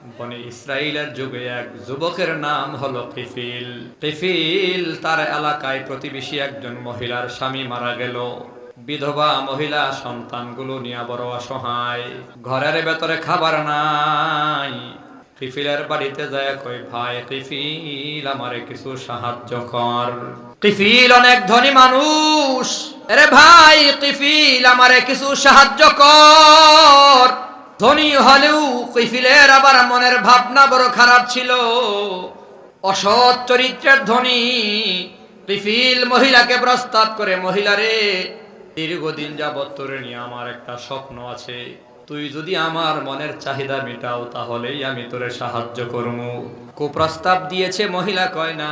বনি ইসরাইলের যুগে এক যুবকের নাম হলো কিফিল। কিফিল তার এলাকায় প্রতিবেশী একজন মহিলার স্বামী মারা গেল। বিধবা মহিলা সন্তানগুলো নিয়ে বড় অসহায়, ঘরের ভেতরে খাবার নাই। কিফিলের বাড়িতে যায় কই, ভাই কিফিল আমারে কিছু সাহায্য কর। কিফিল অনেক ধনী মানুষ, আরে ভাই কিফিল আমারে কিছু সাহায্য কর। ধনী হলেও কিফিলের আবার মনের ভাবনা বড় খারাপ ছিল, অসৎ চরিত্রের ধনী। কিফিল মহিলাকে প্রস্তাব করে, মহিলারে দীর্ঘদিন যাবত তোরে নিয়ে আমার একটা স্বপ্ন আছে, তুই যদি আমার মনের চাহিদা মেটাও তাহলেই আমি তোরে সাহায্য করবো। কুপ্রস্তাব দিয়েছে। মহিলা কয় না,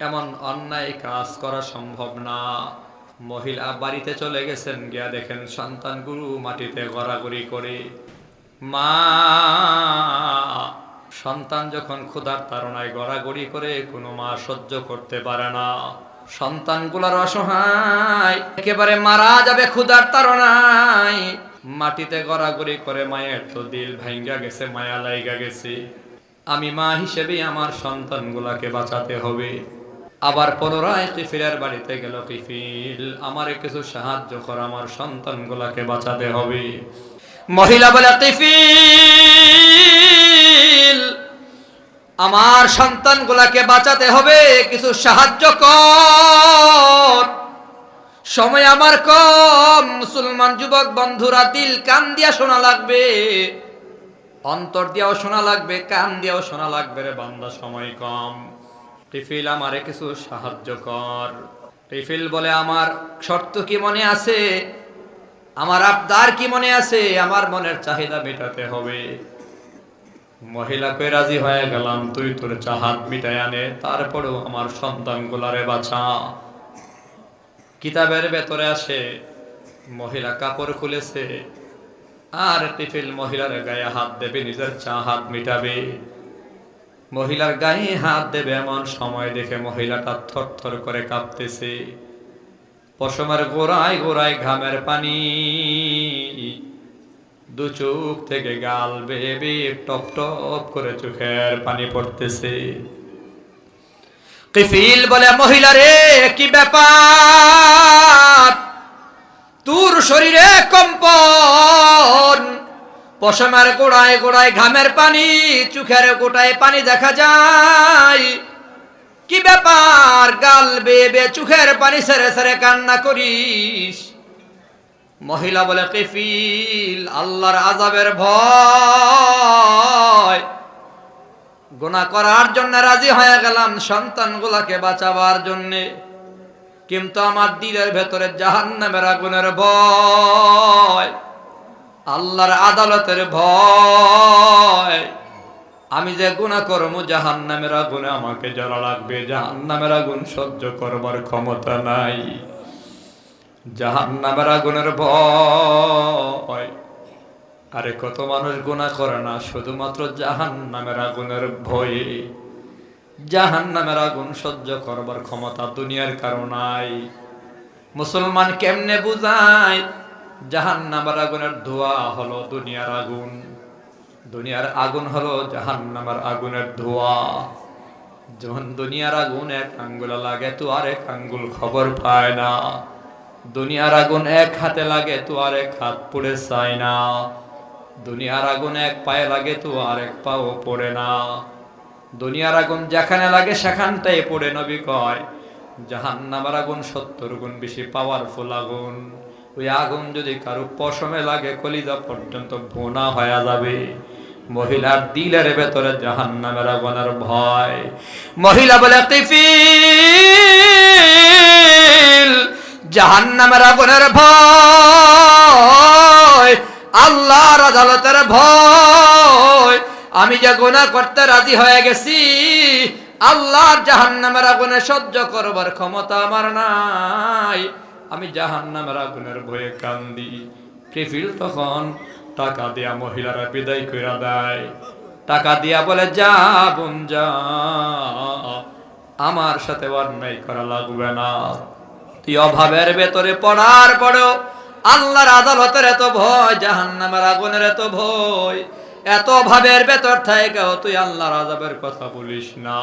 এমন অন্যায় কাজ করা সম্ভব না। মহিলা বাড়িতে চলে গেছেন, গিয়া দেখেন সন্তানগুলো মাটিতে গড়াগড়ি করে। মা সন্তান যখন ক্ষুধার তাড়নায় গড়াগড়ি করে, কোনো মা সহ্য করতে পারে না। সন্তানগুলোর অসহায়, একেবারে মারা যাবে ক্ষুধার তাড়নায়, মাটিতে গড়াগড়ি করে। মায়ের তো দিল ভাঙ্গা গেছে, মায়া লাইগা গেছে। আমি মা হিসেবে আমার সন্তানগুলাকে বাঁচাতে হবে। আবার পুনরায় কিফিলের বাড়িতে গেল, কিফিল আমারে কিছু সাহায্য কর, আমার সন্তানগুলাকে বাঁচাতে হবে। মহিলা বলে, কিফিল আমার সন্তানগুলাকে বাঁচাতে হবে, কিছু সাহায্য কর। সময় আমার কম, মুসলমান যুবক বন্ধুরা, দিল কান দিয়া শোনা লাগবে, অন্তর দিয়াও শোনা লাগবে, কান দিয়াও শোনা লাগবে রে বান্দা, সময় কম। কিফিল আমারে কিছু সাহায্য কর। কিফিল বলে, আমার শর্ত কি মনে আছে? আমার আবদার কি মনে আছে? আমার মনের চাহিদা মেটাতে হবে। মহিলাকে রাজি হয়ে গেলাম, তুই তোর চাহাত মিটাই আনে, তারপরেও আমার সন্তানগুলারে বাঁচা। কিতাবের ভেতরে আসে, মহিলা কাপড় খুলেছে, আর কিফিল মহিলার গায়ে হাত দেবে, নিজের চাহাত মিটাবে। মহিলার গায়ে হাত দেবে, এমন সময় দেখে মহিলাটা থরথর করে কাঁপতেছে। পশমের গোড়ায় গোড়ায় ঘামের পানি, দু চোখ থেকে গাল বেয়ে টপ টপ করে চোখের পানি পড়তেছে। কিফিল বলে, মহিলা রে কি ব্যাপার? তোর শরীরে কম্পন, পশমের গোড়ায় গোড়ায় ঘামের পানি, চোখের গোটায় পানি দেখা যায়, কি ব্যাপার? গাল বেয়ে চোখের পানি ছেড়ে ছেড়ে কান্না করিস। মহিলা বলে, কিফিল আল্লাহর আযাবের ভয়, গুনাহ করার জন্য রাজি হয়ে গেলাম সন্তানগুলাকে বাঁচাবার জন্যে, কিন্তু আমার দিলের ভেতরে জাহান্নামের আগুনের ভয়, আল্লাহর আদালতের ভয়। আমি যে গুনাহ করবো জাহান্নামের আগুনে আমাকে জ্বালা লাগবে, জাহান্নামের আগুন সহ্য করবার ক্ষমতা নাই। জাহান্নামের আগুনের ভয়। আরে কত মানুষ গুনাহ করে না শুধুমাত্র জাহান্নামের আগুনের ভয়ে। জাহান্নামের আগুন সহ্য করবার ক্ষমতা দুনিয়ার কারো নাই। মুসলমান কেমনে বুঝায়? জাহান্নামের আগুনের ধোঁয়া হলো দুনিয়ার আগুন, দুনিয়ার আগুন হলো জাহান্নামের আগুনের ধোঁয়া। যখন দুনিয়ার আগুন এক আঙ্গুল লাগে তো আরেক আঙ্গুল খবর পায় না। দুনিয়ার আগুন এক হাতে লাগে তো আরেক হাত পুড়ে যায় না। দুনিয়ার আগুন এক পায়ে লাগে তো আরেক পাও পড়ে না। দুনিয়ার আগুন যেখানে লাগে সেখানটাই পড়ে। নবী কয়, জাহান্নামের আগুন 70 গুণ বেশি পাওয়ারফুল আগুন। ওই আগুন যদি কারো পশমে লাগে কলিজা পর্যন্ত ভোনা হয়ে যাবে। মহিলার দিলের ভেতরে জাহান্নামের আগুনের ভয়। মহিলা বলে, কিফিল জাহান্নামের আগুনের ভয়, আল্লাহর আদালতের ভয়। আমি যে গুনাহ করতে রাজি হয়ে গেছি, আল্লাহর জাহান্নামের আগুনে সহ্য করবার ক্ষমতা আমার নাই। আমি জাহান্নামের আগুনের ভয়ে কান্দি। কিফিল তখন টাকা দিয়া মহিলারা বিদায় কইরা দেয়। টাকা দিয়া বলে, যা বোন যা, আমার সাথে অন্যায় করা লাগবে না। তুই অভাবের ভেতরে পড়ার পরেও আল্লাহর আদালতের এত ভয়, জাহান্নামের আগুনের এত ভয়, এত ভাবের ভেতর থাইকাও তুই আল্লাহর আযাবের কথা বলিস না।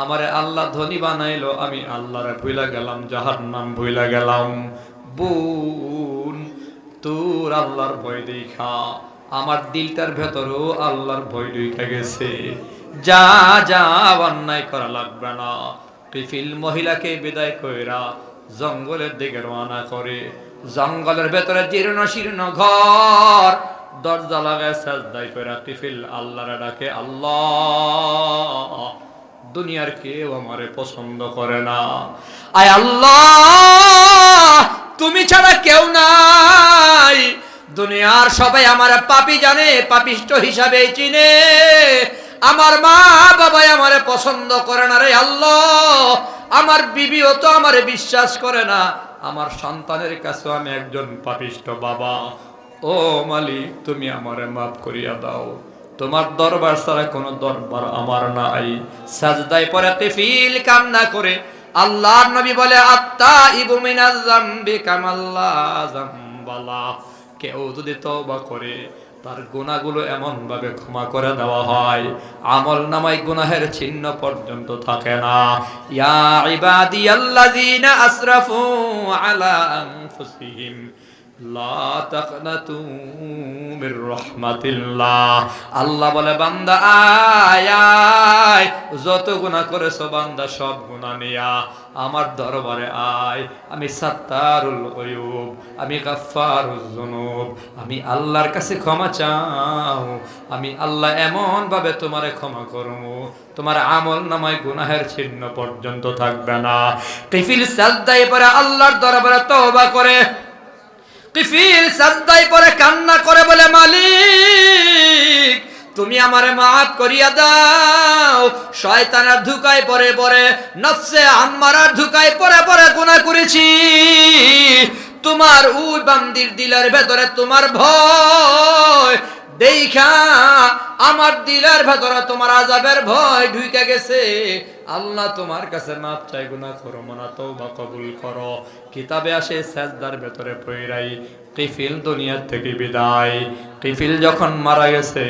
আমারে আল্লাহ ধনী বানাইলো, আমি আল্লাহরে ভুইলা গেলাম, জাহান্নাম ভুইলা গেলাম। বোন, তোর আল্লাহর ভয় দেখা আমার দিলটার ভেতরও আল্লাহর ভয় ঢুকে গেছে। যা যা অন্যায় করা লাগবে না। কিফিল মহিলাকে বিদায় কইরা জঙ্গলের দিকে রওনা করে। জঙ্গলের ভেতরে জীর্ণ শীর্ণ ঘর, দরজা লাগায় সাজদায় কইরা কিফিল আল্লাহরে ডাকে, আল্লাহ দুনিয়ার কেউ আমারে পছন্দ করে না, আয় আল্লাহ তুমি ছাড়া কেউ নাই। দুনিয়ার সবাই আমার পাপী জানে, পাপিষ্ঠ হিসাবে চিনে। আমার মা বাবাই আমারে পছন্দ করে না রে আল্লাহ। আমার বিবিও তো আমারে বিশ্বাস করে না। আমার সন্তানের কাছে আমি একজন পাপিষ্ঠ বাবা। ও মালিক, তুমি আমারে মাফ করিয়া দাও। তোমার দরবার ছাড়া কোনো দরবার আমার নাই। সাজদায় পড়ে কিফিল কান্না করে। আল্লাহর নবী বলে, আত্তাইবু মিনাজ যামবি কামাল্লা যামবালা। কেউ যদি তওবা করে তার গুনাহগুলো এমন ভাবে ক্ষমা করে দেওয়া হয়, আমল নামায় গুনাহের চিহ্ন পর্যন্ত থাকে না। ইয়া ইবাদিয়াল্লাযীনা আসরাফু আলা আনফুসিহিম লা তাকনাতু মির রাহমাতিল্লাহ। আল্লাহ বলে, বান্দা আয় আয়, যত গুনাহ করেছো বান্দা সব গুনাহ নিয়া আমার দরবারে আয়। আমি সাত্তারুল গায়ুব, আমি গাফফারুজ যুনুব। আমি আল্লাহর কাছে ক্ষমা চাও। আমি আল্লাহ এমন ভাবে তোমারে ক্ষমা করব, তোমার আমল নামায় গুনাহের চিহ্ন পর্যন্ত থাকবে না। কিফিল সাজদায় পড়ে আল্লাহর দরবারে তওবা করে। কিফিল সাজদায় পড়ে কান্না করে বলে, মালিক তুমি আমারে মাফ করিয়া দাও। শয়তানের ধোঁকায় পড়ে পড়ে, নফসে আম্মারার ধোঁকায় পড়ে পড়ে গুনাহ করেছি। তোমার ওই বান্দির দিলের ভেতরে তোমার ভয় দেখা আমার দিলের ভেতরে তোমার আযাবের ভয় ঢুকে গেছে। আল্লাহ তোমার কাছে মাফ চাই, গুনাহ করো না, তওবা কবুল করো। কিতাবে আসে সাজদার ভেতরে পড়াই কিফিল দুনিয়া থেকে বিদায়। কিফিল যখন মারা গেছে,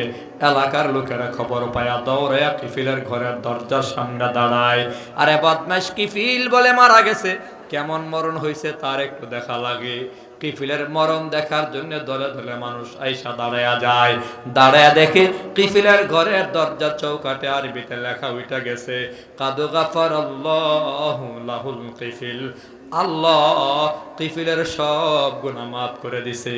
এলাকার লোকেরা খবর পায়া দৌড়ায়া কিফিলের ঘরের দরজার সামনে দাঁড়ায়। আরে বদমাশ, কিফিল বলে মারা গেছে, কেমন মরণ হয়েছে তার একটু দেখা লাগে। কিফিলের মরণ দেখার জন্য দলে দলে মানুষ আইসা দাঁড়ায়া যায়। দাঁড়ায়া দেখে কিফিলের ঘরের দরজার চৌকাটে আরবিতে লেখা উঠে গেছে, কাদ গাফারাল্লাহু লাহুল কিফিল। আল্লাহ কিফিলের সব গুনাহ মাফ করে দিছে।